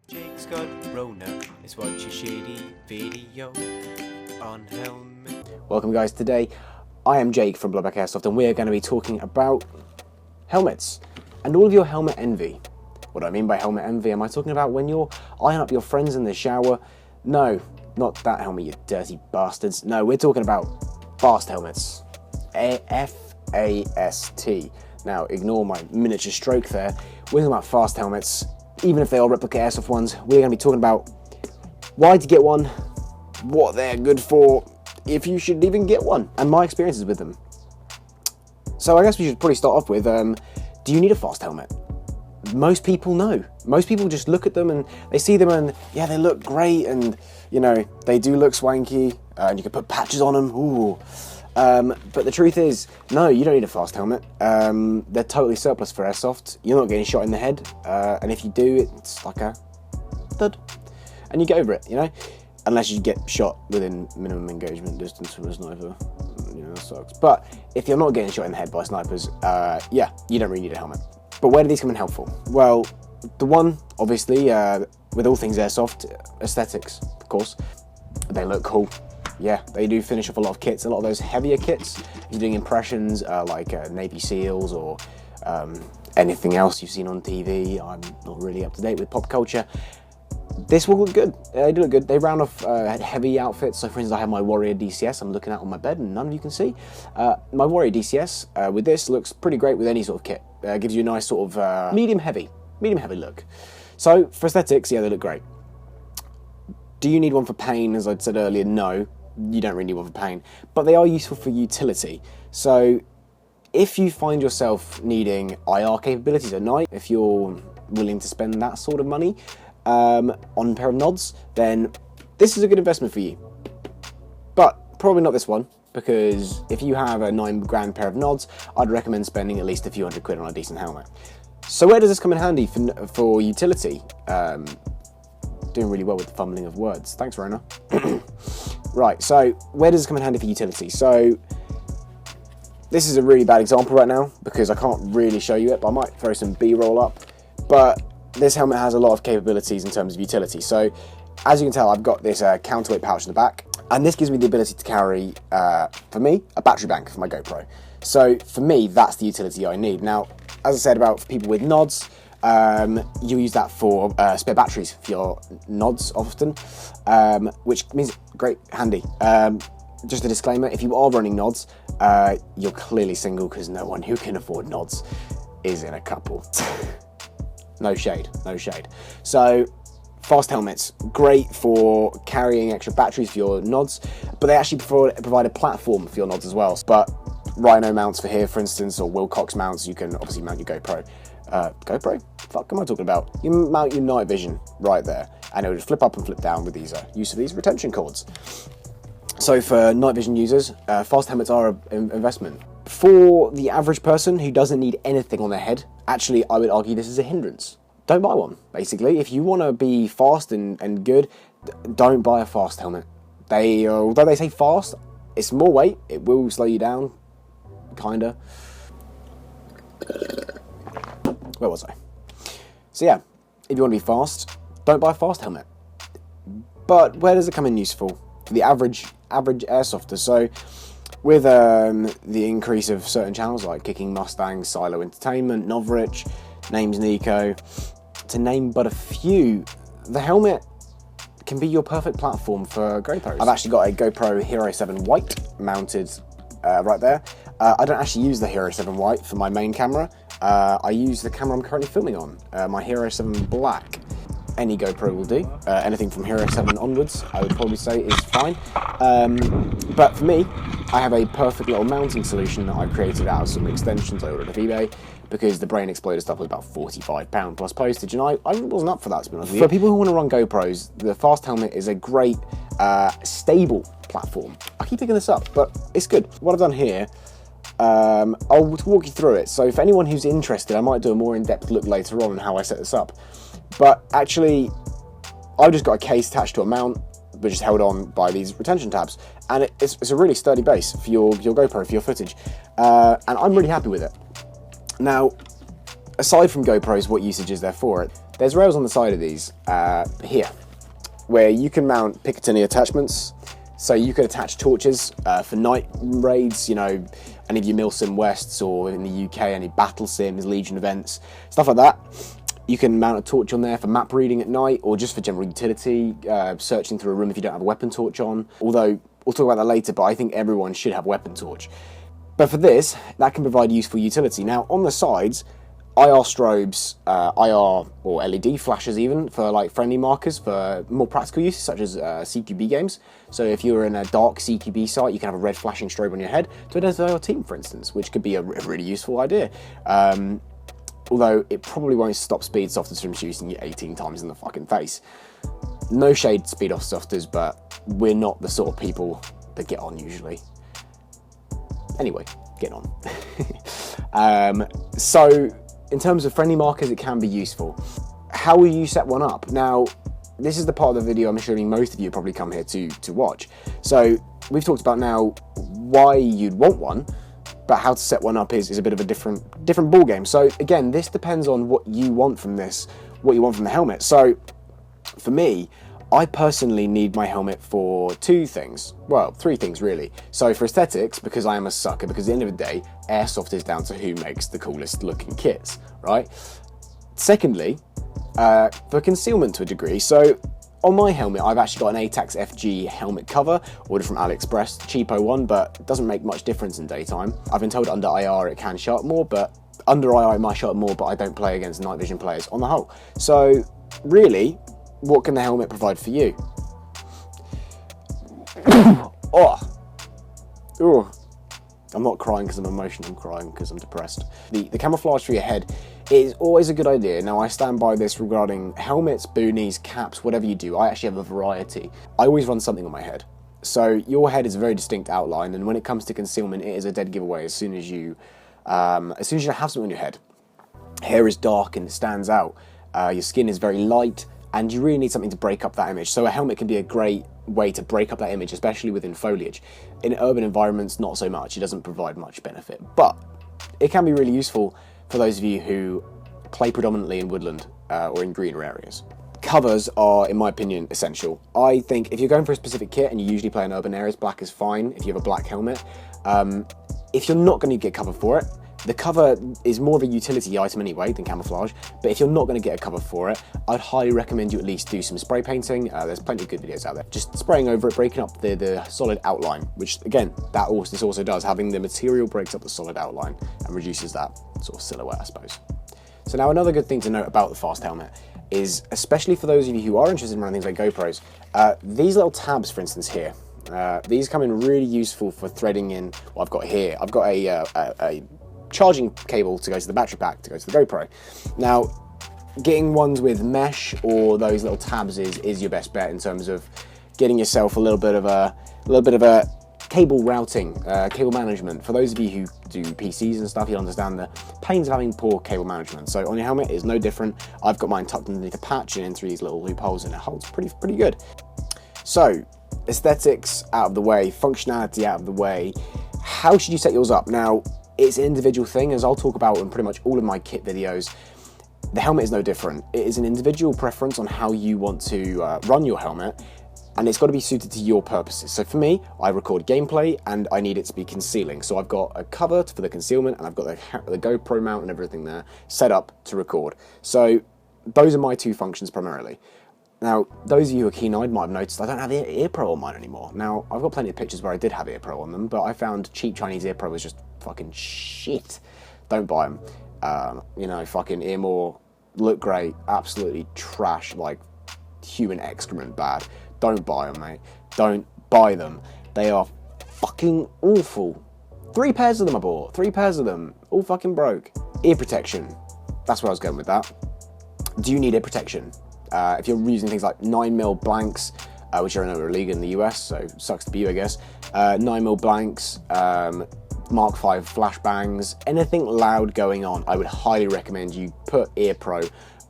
Jake's got Rona, is watch a shitty video on helmet. Welcome guys, today I am Jake from Blowback Airsoft and we are going to be talking about helmets and all of your helmet envy. What do I mean by helmet envy? Am I talking about when you're eyeing up your friends in the shower? No, not that helmet, you dirty bastards. No, we're talking about fast helmets. F-A-S-T. Now, ignore my miniature stroke there. We're talking about fast helmets. Even if they are replica Airsoft ones, we're going to be talking about why to get one, what they're good for, if you should even get one, and my experiences with them. So I guess we should probably start off with, do you need a fast helmet? Most people know. Most people just look at them and they see them and, yeah, they look great and, you know, they do look swanky and you can put patches on them, ooh. But the truth is, no, you don't need a fast helmet. They're totally surplus for Airsoft. You're not getting shot in the head, and if you do, it's like a thud, and you get over it, you know? Unless you get shot within minimum engagement distance from a sniper, you know, that sucks. But if you're not getting shot in the head by snipers, yeah, you don't really need a helmet. But where do these come in helpful? Well, the one, obviously, with all things Airsoft, aesthetics, of course. They look cool. Yeah, they do finish off a lot of kits, a lot of those heavier kits. If you're doing impressions like Navy SEALs or anything else you've seen on TV, I'm not really up to date with pop culture. This will look good. They do look good. They round off heavy outfits. So for instance, I have my Warrior DCS I'm looking at on my bed and none of you can see. My Warrior DCS with this looks pretty great with any sort of kit. Gives you a nice sort of medium heavy look. So for aesthetics, yeah, they look great. Do you need one for pain? As I said earlier, no. You don't really need one for pain, but they are useful for utility. So if you find yourself needing IR capabilities at night, if you're willing to spend that sort of money on a pair of nods, then this is a good investment for you. But probably not this one, because if you have a £9 pair of nods, I'd recommend spending at least a few £100 on a decent helmet. So where does this come in handy for utility? Doing really well with the fumbling of words. Thanks, Rona. Right, so where does this come in handy for utility? So this is a really bad example right now because I can't really show you it, but I might throw some B-roll up. But this helmet has a lot of capabilities in terms of utility. So as you can tell, I've got this counterweight pouch in the back, and this gives me the ability to carry, for me, a battery bank for my GoPro. So for me, that's the utility I need. Now, as I said about people with nods, you use that for spare batteries for your nods often, which means great handy. Just a disclaimer, if you are running nods, you're clearly single because no one who can afford nods is in a couple. No shade, no shade. So fast helmets, great for carrying extra batteries for your nods, but they actually provide a platform for your nods as well. But Rhino mounts for here, for instance, or Wilcox mounts, you can obviously mount your GoPro. GoPro? Fuck am I talking about? You mount your night vision right there, and it will just flip up and flip down with these use of these retention cords. So for night vision users, fast helmets are an investment. For the average person who doesn't need anything on their head, actually I would argue this is a hindrance. Don't buy one, basically. If you want to be fast and good, don't buy a fast helmet. Although they say fast, it's more weight, it will slow you down, kinda. Where was I? So yeah, if you want to be fast, don't buy a fast helmet. But where does it come in useful? For the average airsofter. So with the increase of certain channels like Kicking Mustang, Silo Entertainment, Novrich, Names Nico, to name but a few, the helmet can be your perfect platform for GoPros. I've actually got a GoPro Hero 7 White mounted right there. I don't actually use the Hero 7 White for my main camera. I use the camera I'm currently filming on, my Hero 7 Black. Any GoPro will do. Anything from Hero 7 onwards, I would probably say is fine. But for me, I have a perfect little mounting solution that I created out of some extensions I ordered off eBay, because the Brain Exploder stuff was about £45 plus postage, and I wasn't up for that, to be honest with you. For people who want to run GoPros, the fast helmet is a great, stable platform. I keep picking this up, but it's good. What I've done here, I'll walk you through it. So for anyone who's interested, I might do a more in-depth look later on how I set this up. But actually, I've just got a case attached to a mount, which is held on by these retention tabs, and it's a really sturdy base for your GoPro, for your footage, and I'm really happy with it. Now, aside from GoPros, what usage is there for it? there's rails on the side of these here, where you can mount Picatinny attachments. So you could attach torches for night raids, you know, any of your Milsim Wests, or in the UK, any battle sims, Legion events, stuff like that. You can mount a torch on there for map reading at night, or just for general utility, searching through a room if you don't have a weapon torch on. Although, we'll talk about that later, but I think everyone should have a weapon torch. But for this, that can provide useful utility. Now, on the sides, IR strobes, IR or LED flashes even, for like friendly markers for more practical uses, such as CQB games. So if you're in a dark CQB site, you can have a red flashing strobe on your head to identify your team, for instance, which could be a really useful idea. Although it probably won't stop speed softers from shooting you 18 times in the fucking face. No shade speed off softers, but we're not the sort of people that get on usually. Anyway, get on. So in terms of friendly markers, it can be useful. How will you set one up? Now, this is the part of the video I'm assuming most of you probably come here to watch. So we've talked about now why you'd want one, but how to set one up is a bit of a different ball game. So again, this depends on what you want from this, what you want from the helmet. So for me, I personally need my helmet for two things. Well, three things really. So for aesthetics, because I am a sucker, because at the end of the day, Airsoft is down to who makes the coolest looking kits, right? Secondly, for concealment to a degree. So on my helmet, I've actually got an ATAX FG helmet cover, ordered from AliExpress, cheapo one, but it doesn't make much difference in daytime. I've been told under IR it can show up more, but under IR it might show up more, but I don't play against night vision players on the whole. So really, what can the helmet provide for you? Oh, I'm not crying because I'm emotional, I'm crying because I'm depressed. The camouflage for your head is always a good idea. Now, I stand by this regarding helmets, boonies, caps, whatever you do. I actually have a variety. I always run something on my head. So your head is a very distinct outline, and when it comes to concealment, it is a dead giveaway as soon as you have something on your head. Hair is dark and it stands out. Your skin is very light, and you really need something to break up that image. So a helmet can be a great way to break up that image, especially within foliage. In urban environments, not so much. It doesn't provide much benefit, but it can be really useful for those of you who play predominantly in woodland or in greener areas. Covers are, in my opinion, essential. I think if you're going for a specific kit and you usually play in urban areas, black is fine if you have a black helmet. If you're not going to get cover for it, the cover is more of a utility item anyway than camouflage, but if you're not going to get a cover for it, I'd highly recommend you at least do some spray painting. There's plenty of good videos out there. Just spraying over it, breaking up the solid outline, which again, this also does. Having the material breaks up the solid outline and reduces that sort of silhouette, I suppose. So now another good thing to note about the fast helmet is, especially for those of you who are interested in running things like GoPros, these little tabs, for instance, here, these come in really useful for threading in what I've got here. I've got a charging cable to go to the battery pack to go to the GoPro. Now, getting ones with mesh or those little tabs is your best bet in terms of getting yourself a little bit of a cable routing, cable management. For those of you who do PCs and stuff, you'll understand the pains of having poor cable management. So on your helmet, it's no different. I've got mine tucked underneath a patch and in through these little loopholes, and it holds pretty good. So, aesthetics out of the way, functionality out of the way. How should you set yours up? Now, it's an individual thing, as I'll talk about in pretty much all of my kit videos. The helmet is no different. It is an individual preference on how you want to run your helmet, and it's got to be suited to your purposes. So for me, I record gameplay and I need it to be concealing. So I've got a cover for the concealment, and I've got the GoPro mount and everything there set up to record. So those are my two functions primarily. Now, those of you who are keen-eyed might have noticed I don't have Ear Pro on mine anymore. Now, I've got plenty of pictures where I did have Ear Pro on them, but I found cheap Chinese Ear Pro was just fucking shit. Don't buy them. You know, fucking Earmore look great, absolutely trash, like human excrement bad. Don't buy them, mate. Don't buy them. They are fucking awful. 3 pairs of them I bought. 3 pairs of them. All fucking broke. Ear protection. That's where I was going with that. Do you need ear protection? If you're using things like 9mm blanks, which are no illegal in the US, so sucks to be you, I guess. 9mm blanks, Mark V flashbangs, anything loud going on, I would highly recommend you put Ear Pro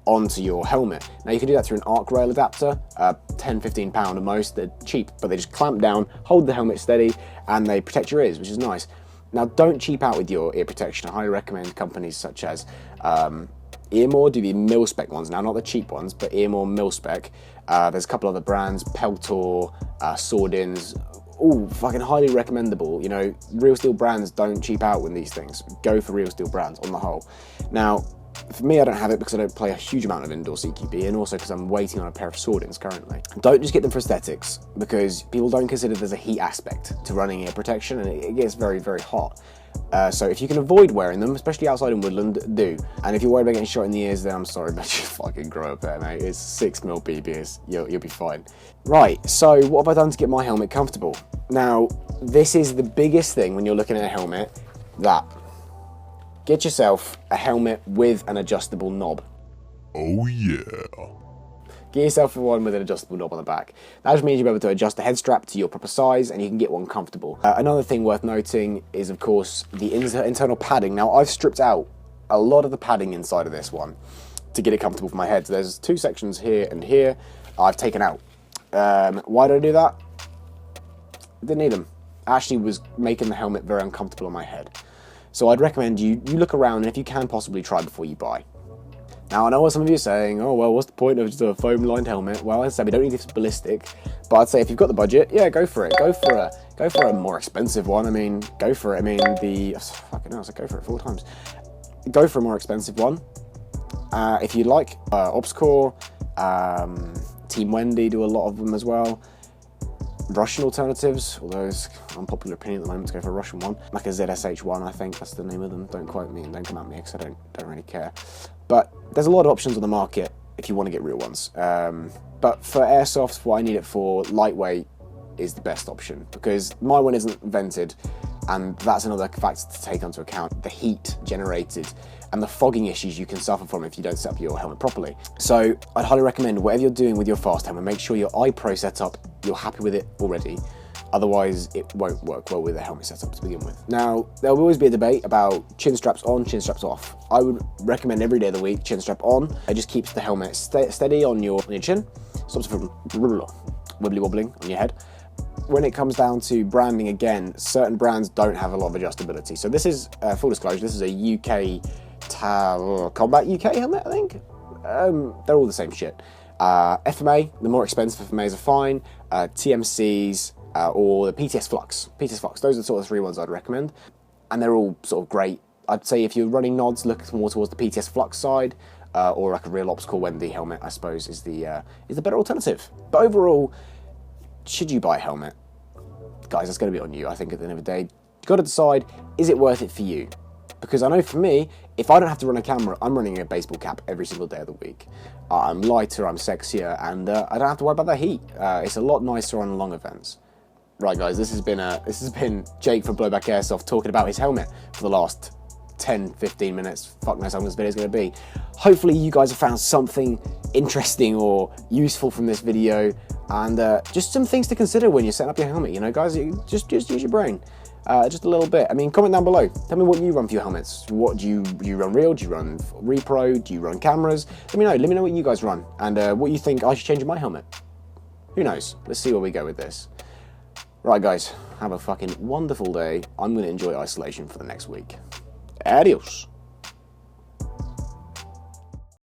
onto your helmet. Now you can do that through an arc rail adapter, £10–15 at most. They're cheap, but they just clamp down, hold the helmet steady, and they protect your ears, which is nice. Now don't cheap out with your ear protection. I highly recommend companies such as Earmore do the mil-spec ones now, not the cheap ones, but Earmore mil-spec. There's a couple other brands, Peltor, Swordins, all fucking highly recommendable. You know, Real Steel brands don't cheap out with these things. Go for Real Steel brands on the whole. Now, for me, I don't have it because I don't play a huge amount of indoor CQB, and also because I'm waiting on a pair of Swordins currently. Don't just get them for aesthetics, because people don't consider there's a heat aspect to running ear protection, and it gets very, very hot. So if you can avoid wearing them, especially outside in woodland, do. And if you're worried about getting shot in the ears, then I'm sorry, but you fucking grow up there, mate. It's 6mm BBs. You'll be fine. Right, so what have I done to get my helmet comfortable? Now, this is the biggest thing when you're looking at a helmet, that get yourself a helmet with an adjustable knob. Oh yeah. Get yourself one with an adjustable knob on the back. That just means you'll be able to adjust the head strap to your proper size, and you can get one comfortable. Another thing worth noting is, of course, the internal padding. Now, I've stripped out a lot of the padding inside of this one to get it comfortable for my head. So there's 2 sections here and here I've taken out. Why did I do that? Didn't need them. Actually was making the helmet very uncomfortable on my head. So I'd recommend you look around, and if you can, possibly try before you buy. Now, I know what some of you are saying, oh, well, what's the point of just a foam-lined helmet? Well, as I said, we don't need this ballistic, but I'd say if you've got the budget, yeah, go for it. Go for a more expensive one. I mean, go for it. I mean, fucking hell, I said go for it 4 times. Go for a more expensive one. If you like, Obscore, Team Wendy do a lot of them as well. Russian alternatives, although it's unpopular opinion at the moment to go for a Russian one, like a ZSH1, I think that's the name of them. Don't quote me and don't come at me because I don't really care. But there's a lot of options on the market if you want to get real ones. But for Airsoft, what I need it for, lightweight is the best option, because my one isn't vented, and that's another factor to take into account: the heat generated and the fogging issues you can suffer from if you don't set up your helmet properly. So I'd highly recommend, whatever you're doing with your fast helmet, make sure your iPro setup, you're happy with it already. Otherwise, it won't work well with a helmet setup to begin with. Now, there will always be a debate about chin straps on, chin straps off. I would recommend every day of the week, chin strap on. It just keeps the helmet steady on your chin, stops it from wibbly wobbling on your head. When it comes down to branding, again, certain brands don't have a lot of adjustability. So this is, full disclosure, this is a UK Combat UK helmet, I think. They're all the same shit. FMA, the more expensive FMAs are fine. TMCs, or the PTS Flux. Those are the sort of 3 ones I'd recommend. And they're all sort of great. I'd say if you're running nods, look more towards the PTS Flux side, or like a real Obscore Wendy helmet, I suppose, is the better alternative. But overall, should you buy a helmet? Guys, that's going to be on you. I think at the end of the day, you've got to decide, is it worth it for you? Because I know for me, if I don't have to run a camera, I'm running a baseball cap every single day of the week. I'm lighter, I'm sexier, and I don't have to worry about the heat. It's a lot nicer on long events. Right, guys, this has been Jake from Blowback Airsoft talking about his helmet for the last 10-15 minutes. Fuck knows how long this video is going to be. Hopefully you guys have found something interesting or useful from this video, and just some things to consider when you're setting up your helmet. You know, guys, just use your brain. Just a little bit. I mean, comment down below. Tell me what you run for your helmets. What do you run real? Do you run repro? Do you run cameras? Let me know. Let me know what you guys run, and what you think I should change in my helmet. Who knows? Let's see where we go with this. Right, guys, have a fucking wonderful day. I'm going to enjoy isolation for the next week. Adios.